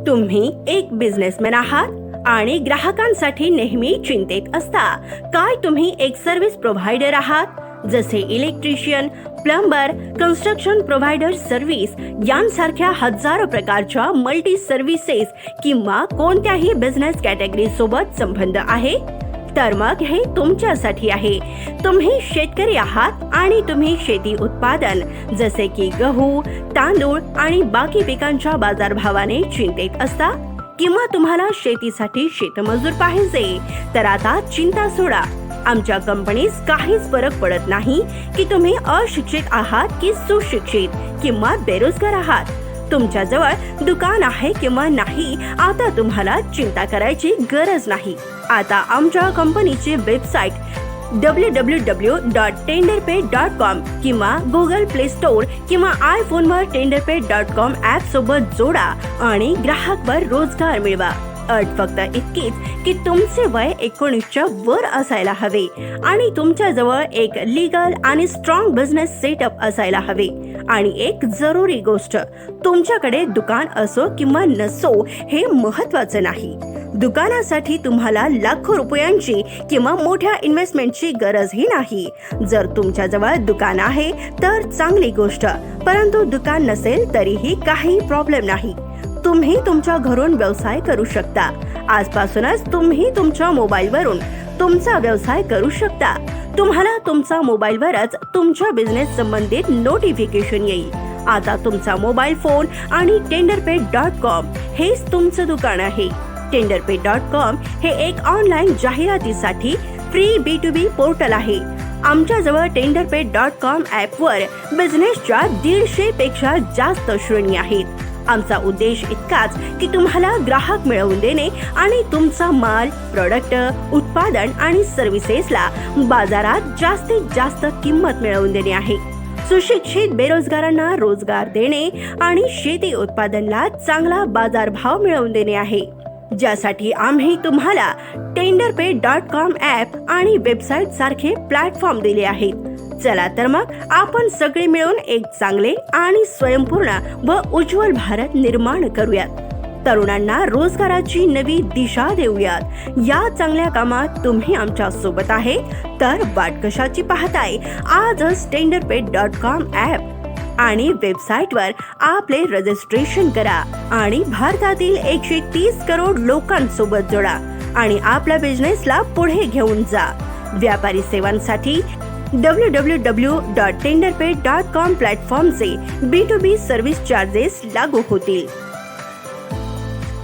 तुम्ही एक बिझनेसमॅन आहात आणि ग्राहकांसाठी नेहमी चिंतेत असता. काय तुम्ही एक सर्व्हिस प्रोव्हायडर आहात, जसे electrician, plumber, construction provider service यांसारख्या हजारो प्रकारच्या मल्टी सर्व्हिसेस किंवा कोणत्याही बिझनेस कॅटेगरी सोबत संबंध आहे, तर मग हे तुमच्यासाठी आहे. तुम्ही शेतकरी आहात आणि तुम्ही शेती उत्पादन जसे की गहू, तांदूळ आणि बाकी पिकांच्या बाजारभावाने चिंतेत असता, किंवा तुम्हाला शेतीसाठी शेतमजूर पाहिजे, तर आता चिंता सोडा. आमच्या कंपनीस काहीच फरक पडत नाही की तुम्ही अशिक्षित आहात की सुशिक्षित किंवा बेरोजगार आहात. तुमच्याजवळ दुकान आहे किंवा नाही, आता तुम्हाला चिंता करायची गरज नाही. आता आमच्या कंपनीची वेबसाईट www.tenderpay.com किंवा गुगल प्ले स्टोअर किंवा आयफोनवर tenderpay.com ॲप सोबत जोडा आणि ग्राहकवर रोजगार मिळवा. अट फक्त इतकीच की तुमचे वय 19च्या वर असायला हवे आणि तुमच्याजवळ एक लीगल आणि स्ट्रॉंग बिझनेस सेटअप असायला हवे. आणि एक जरुरी गोष्ट, तुमच्याकडे दुकान असो किंवा नसो हे महत्त्वाचं नाही. दुकानासाठी तुम्हाला लाखो रुपयांची किंवा मोठ्या इन्व्हेस्टमेंटची गरजही नाही. जर तुमच्याजवळ दुकान आहे तर चांगली गोष्ट, परंतु दुकान नसेल तरीही काही प्रॉब्लेम नाही. तुम्ही तुमच्या घरून व्यवसाय करू शकता. आजपासूनच तुम्ही तुमच्या मोबाईलवरून तुमचा व्यवसाय करू शकता. तुम्हाला तुमचा मोबाईलवरच तुमच्या बिझनेस संबंधित नोटिफिकेशन येईल. आता तुमचा मोबाईल फोन आणि tenderpay.com हेच तुमचं दुकान आहे. tenderpay.com हे एक ऑनलाईन जाहिरातीसाठी फ्री B2B पोर्टल आहे. आमच्याजवळ tenderpay.com ॲपवर बिझनेसच्या 150 पेक्षा जास्त श्रेणी आहेत. आमचा उद्देश इतकाच की तुम्हाला ग्राहक मिळवून देणे आणि तुमचा माल, प्रोडक्ट, उत्पादन आणि सर्व्हिसेसला बाजारात जास्तीत जास्त किंमत मिळवून देणे आहे. सुशिक्षित बेरोजगारांना रोजगार देणे आणि शेती उत्पादनाला चांगला बाजारभाव मिळवून देणे आहे, ज्यासाठी आम्ही तुम्हाला tenderpay.com ॲप आणि वेबसाईट सारखे प्लॅटफॉर्म दिले आहेत. चला तर मग आपण सगळे मिळून एक चांगले आणि स्वयंपूर्ण व उज्ज्वल भारत निर्माण करूयात. तरुणांना रोजगाराची नवी दिशा देऊयात. या चांगल्या कामात तुम्ही आमच्या सोबत आहे, तर वाट कशाची पाहताय? आजच tenderpay.com ॲप आणि वेबसाईटवर आपले रजिस्ट्रेशन करा आणि भारतातील 130 करोड लोकांसोबत जोडा आणि आपल्या बिझनेसला पुढे घेऊन जा. व्यापारी सेवांसाठी www.tenderpay.com प्लॅटफॉर्मचे B2B सर्व्हिस चार्जेस लागू होतील.